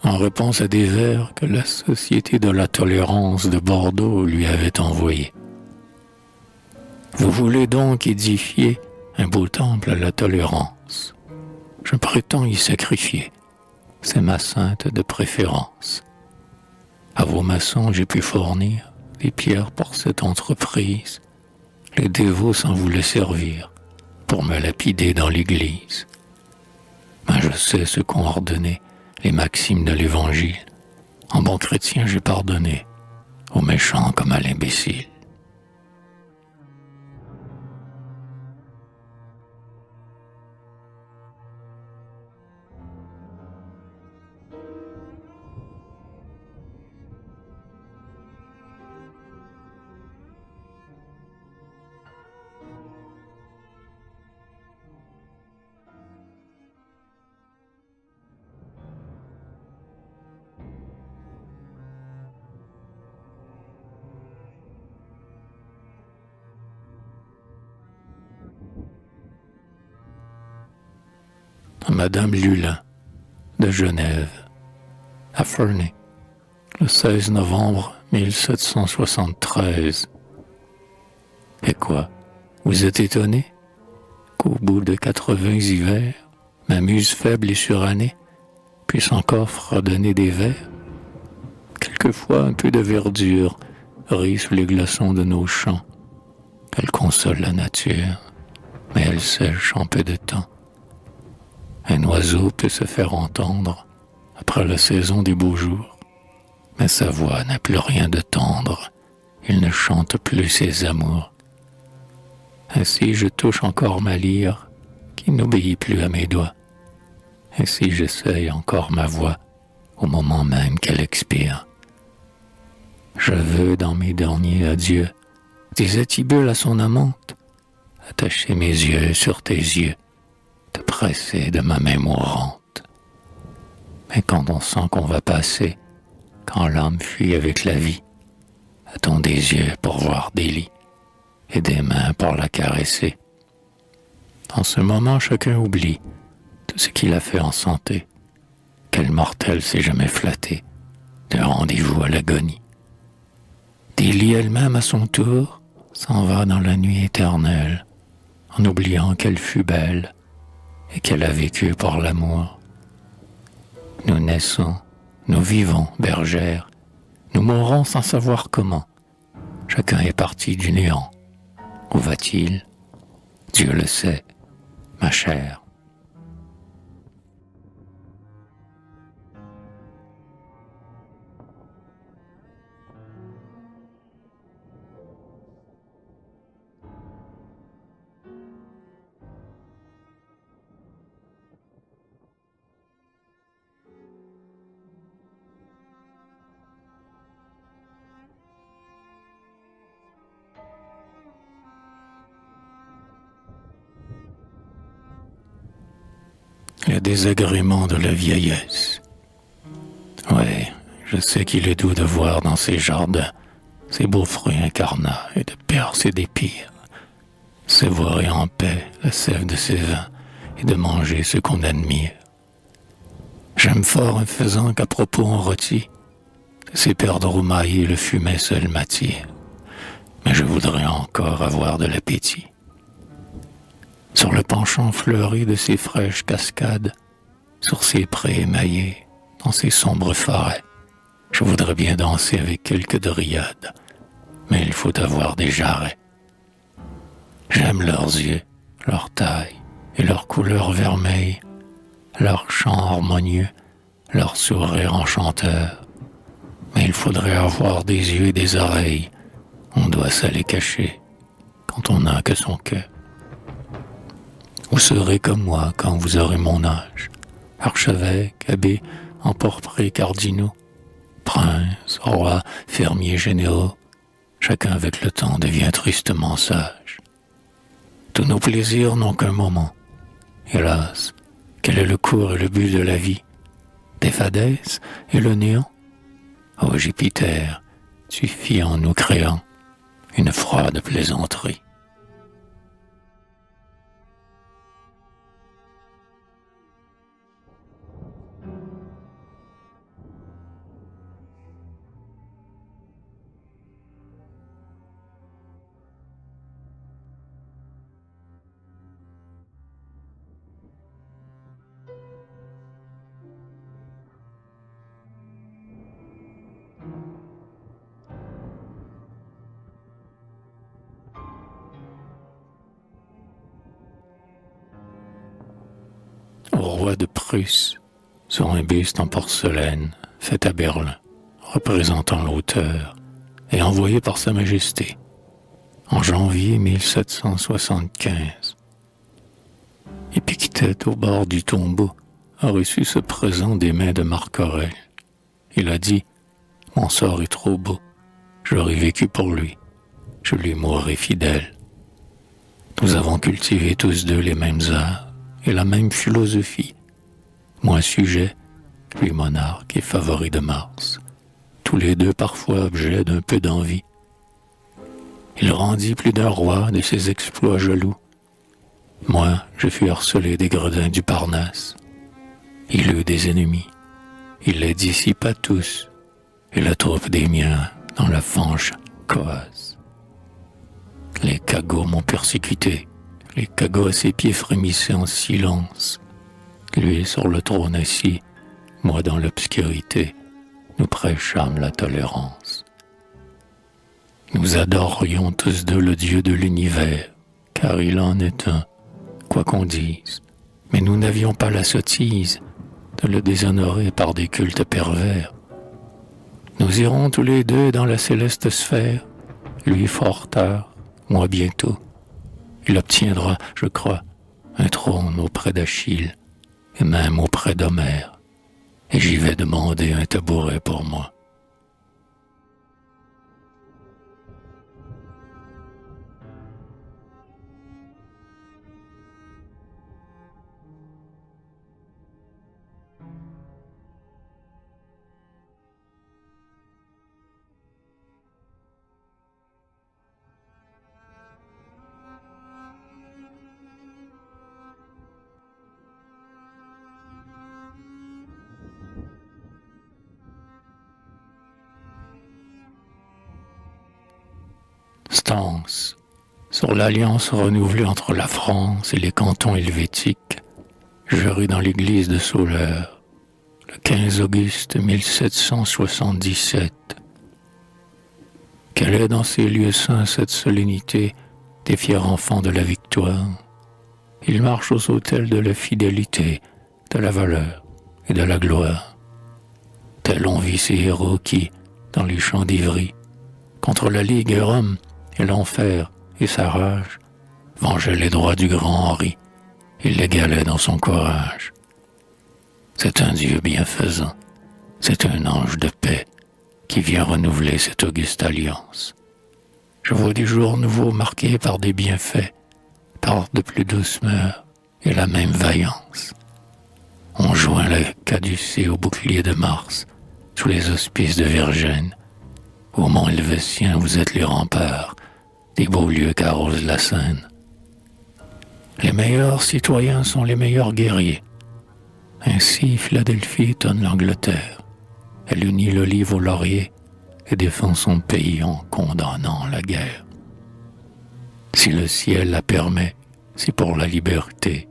Speaker 1: en réponse à des vers que la Société de la Tolérance de Bordeaux lui avait envoyés. Vous voulez donc édifier un beau temple à la tolérance. Je prétends y sacrifier. C'est ma sainte de préférence. À vos maçons, j'ai pu fournir des pierres pour cette entreprise. Les dévots s'en voulaient servir pour me lapider dans l'église. Mais je sais ce qu'ont ordonné les maximes de l'Évangile. En bon chrétien, j'ai pardonné aux méchants comme à l'imbécile. Madame Lulin, de Genève, à Ferney, le 16 novembre 1773. Et quoi, vous êtes étonné qu'au bout de 80 hivers, ma muse faible et surannée puisse encore fredonner des vers? Quelquefois un peu de verdure rit sous les glaçons de nos champs. Elle console la nature, mais elle sèche en peu de temps. Un oiseau peut se faire entendre après la saison des beaux jours, mais sa voix n'a plus rien de tendre, il ne chante plus ses amours. Ainsi je touche encore ma lyre, qui n'obéit plus à mes doigts. Ainsi j'essaye encore ma voix, au moment même qu'elle expire. Je veux, dans mes derniers adieux, disait Tibulle à son amante, attacher mes yeux sur tes yeux, te presser de ma main mourante. Mais quand on sent qu'on va passer, quand l'âme fuit avec la vie, a-t-on des yeux pour voir des lits et des mains pour la caresser. En ce moment, chacun oublie tout ce qu'il a fait en santé. Quel mortel s'est jamais flatté de rendez-vous à l'agonie. Dilly elle-même, à son tour, s'en va dans la nuit éternelle, en oubliant qu'elle fut belle et qu'elle a vécu pour l'amour. Nous naissons, nous vivons, bergère, nous mourrons sans savoir comment. Chacun est parti du néant. Où va-t-il? Dieu le sait, ma chère. Le désagrément de la vieillesse. Oui, je sais qu'il est doux de voir dans ces jardins ces beaux fruits incarnats et de perses et d'épires, savourer en paix la sève de ces vins et de manger ce qu'on admire. J'aime fort un faisan qu'à propos on rôtit, de ces perdreaux maillés le fumet seul m'attire, mais je voudrais encore avoir de l'appétit. Sur le penchant fleuri de ces fraîches cascades, sur ces prés émaillés, dans ces sombres forêts, je voudrais bien danser avec quelques dryades, mais il faut avoir des jarrets. J'aime leurs yeux, leur taille et leur couleur vermeille, leur chant harmonieux, leur sourire enchanteur. Mais il faudrait avoir des yeux et des oreilles, on doit ça les cacher quand on n'a que son cœur. Vous serez comme moi quand vous aurez mon âge, archevêque, abbé, emporprés cardinaux, princes, rois, fermiers généraux, chacun avec le temps devient tristement sage. Tous nos plaisirs n'ont qu'un moment. Hélas, quel est le cours et le but de la vie? Des fadaises et le néant? Ô Jupiter, suffit en nous créant une froide plaisanterie. Au roi de Prusse, sur un buste en porcelaine, fait à Berlin, représentant l'auteur, et envoyé par Sa Majesté, en janvier 1775. Épictète, au bord du tombeau, a reçu ce présent des mains de Marc Aurèle. Il a dit « Mon sort est trop beau, j'aurais vécu pour lui, je lui mourrai fidèle. » Nous avons cultivé tous deux les mêmes arts et la même philosophie. Moi sujet, lui monarque et favori de Mars, tous les deux parfois objets d'un peu d'envie. Il rendit plus d'un roi de ses exploits jaloux. Moi, je fus harcelé des gredins du Parnasse. Il eut des ennemis, il les dissipa tous, et la troupe des miens dans la fange coasse. Les cagots m'ont persécuté, les cagots à ses pieds frémissaient en silence. Lui sur le trône assis, moi dans l'obscurité, nous prêchâmes la tolérance. Nous adorions tous deux le Dieu de l'univers, car il en est un, quoi qu'on dise, mais nous n'avions pas la sottise de le déshonorer par des cultes pervers. Nous irons tous les deux dans la céleste sphère, lui fort tard, moi bientôt. Il obtiendra, je crois, un trône auprès d'Achille, et même auprès d'Homère, et j'y vais demander un tabouret pour moi. Stance, sur l'alliance renouvelée entre la France et les cantons helvétiques, jurée dans l'église de Soleure, le 15 auguste 1777. Quelle est dans ces lieux saints cette solennité des fiers enfants de la victoire? Ils marchent aux autels de la fidélité, de la valeur et de la gloire. Tels on vit ces héros qui, dans les champs d'Ivry, contre la Ligue et Rome et l'enfer et sa rage, vengeaient les droits du grand Henri. Il l'égalait dans son courage. C'est un Dieu bienfaisant, c'est un ange de paix qui vient renouveler cette auguste alliance. Je vois des jours nouveaux marqués par des bienfaits, par de plus douces mœurs et la même vaillance. On joint le caducée au bouclier de Mars, sous les auspices de Virgène. Au mont Helvétien, vous êtes les remparts des beaux lieux qu'arrose la Seine. Les meilleurs citoyens sont les meilleurs guerriers. Ainsi, Philadelphie étonne l'Angleterre. Elle unit l'olive au laurier et défend son pays en condamnant la guerre. Si le ciel la permet, c'est pour la liberté.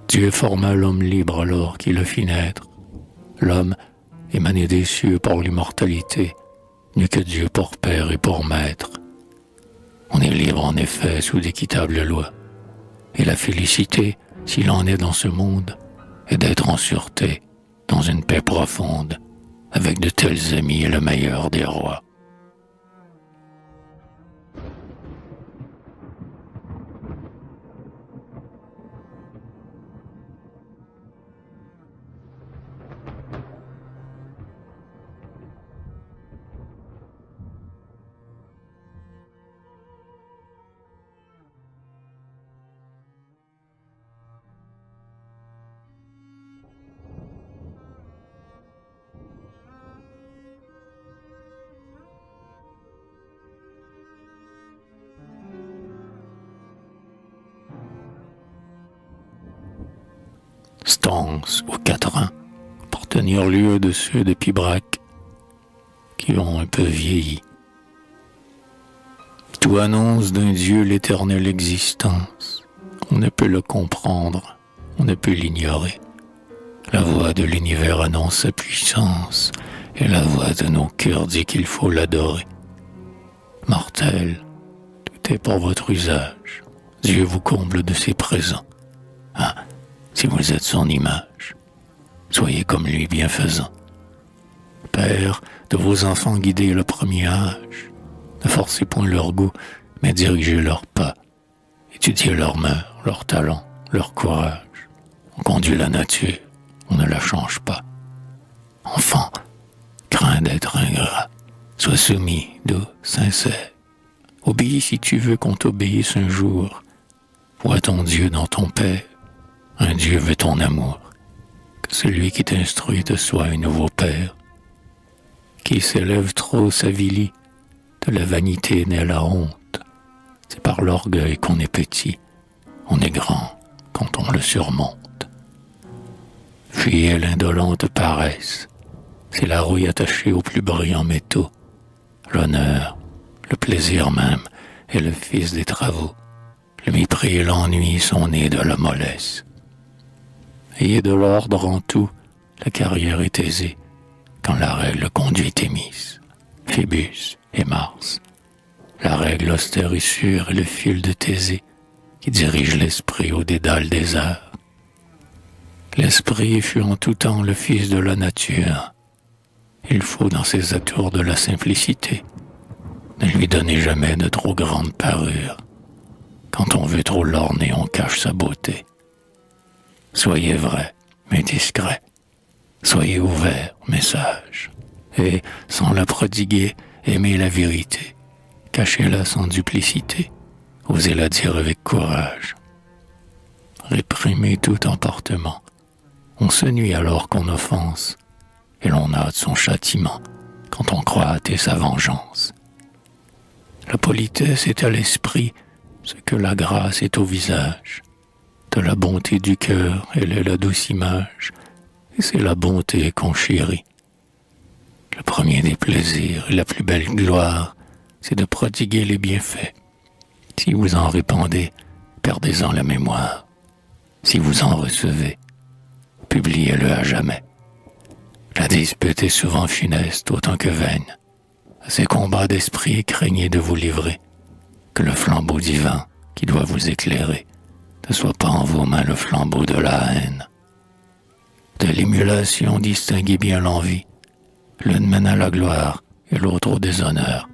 Speaker 1: Dieu forma l'homme libre alors qu'il le fit naître. L'homme, émané des cieux pour l'immortalité, n'eut que Dieu pour père et pour maître. On est libre en effet sous d'équitables lois. Et la félicité, s'il en est dans ce monde, est d'être en sûreté, dans une paix profonde, avec de tels amis et le meilleur des rois. Stance ou quatrain, pour tenir lieu de ceux de Pibrac qui ont un peu vieilli. Tout annonce d'un Dieu l'éternelle existence. On ne peut le comprendre, on ne peut l'ignorer. La voix de l'univers annonce sa puissance, et la voix de nos cœurs dit qu'il faut l'adorer. Mortel, tout est pour votre usage. Dieu vous comble de ses présents. Ah, si vous êtes son image, soyez comme lui bienfaisant. Père, de vos enfants guidez le premier âge. Ne forcez point leur goût, mais dirigez leurs pas. Étudiez leurs mœurs, leurs talents, leur courage. On conduit la nature, on ne la change pas. Enfant, crains d'être ingrat. Sois soumis, doux, sincère. Obéis si tu veux qu'on t'obéisse un jour. Vois ton Dieu dans ton Père. Un Dieu veut ton amour. Que celui qui t'instruit te soit un nouveau Père. Qui s'élève trop s'avilit. De la vanité naît la honte. C'est par l'orgueil qu'on est petit. On est grand quand on le surmonte. Fuyez l'indolente paresse. C'est la rouille attachée aux plus brillants métaux. L'honneur, le plaisir même, est le fils des travaux. Le mépris et l'ennui sont nés de la mollesse. Ayez de l'ordre en tout, la carrière est aisée, quand la règle conduit Thémis, Phébus et Mars. La règle austère et sûre est le fil de Thésée, qui dirige l'esprit au dédale des arts. L'esprit fut en tout temps le fils de la nature. Il faut dans ses atours de la simplicité. Ne lui donnez jamais de trop grande parure. Quand on veut trop l'orner, on cache sa beauté. Soyez vrai, mais discret. Soyez ouvert, mais sage. Et, sans la prodiguer, aimez la vérité. Cachez-la sans duplicité. Osez la dire avec courage. Réprimez tout emportement. On se nuit alors qu'on offense, et l'on hâte son châtiment quand on croit hâter sa vengeance. La politesse est à l'esprit ce que la grâce est au visage. De la bonté du cœur, elle est la douce image, et c'est la bonté qu'on chérit. Le premier des plaisirs et la plus belle gloire, c'est de prodiguer les bienfaits, Si vous en répandez, perdez-en la mémoire. Si vous en recevez, publiez-le à jamais. La dispute est souvent funeste autant que vaine. À ces combats d'esprit, craignez de vous livrer, que le flambeau divin qui doit vous éclairer ne soit pas en vos mains le flambeau de la haine. De l'émulation, distinguez bien l'envie. L'une mène à la gloire et l'autre au déshonneur.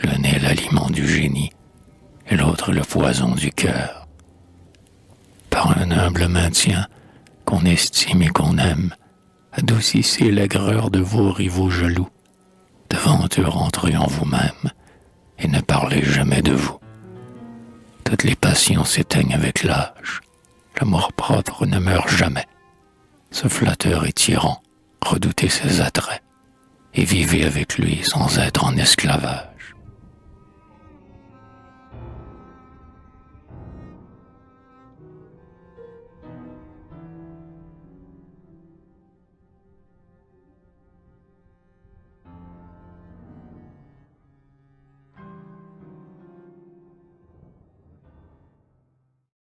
Speaker 1: L'une est l'aliment du génie et l'autre le poison du cœur. Par un humble maintien qu'on estime et qu'on aime, adoucissez l'aigreur de vos rivaux jaloux. Devant eux rentrez en vous-même et ne parlez jamais de vous. Toutes les passions s'éteignent avec l'âge. L'amour-propre ne meurt jamais. Ce flatteur et tyran, redoutez ses attraits et vivez avec lui sans être en esclavage.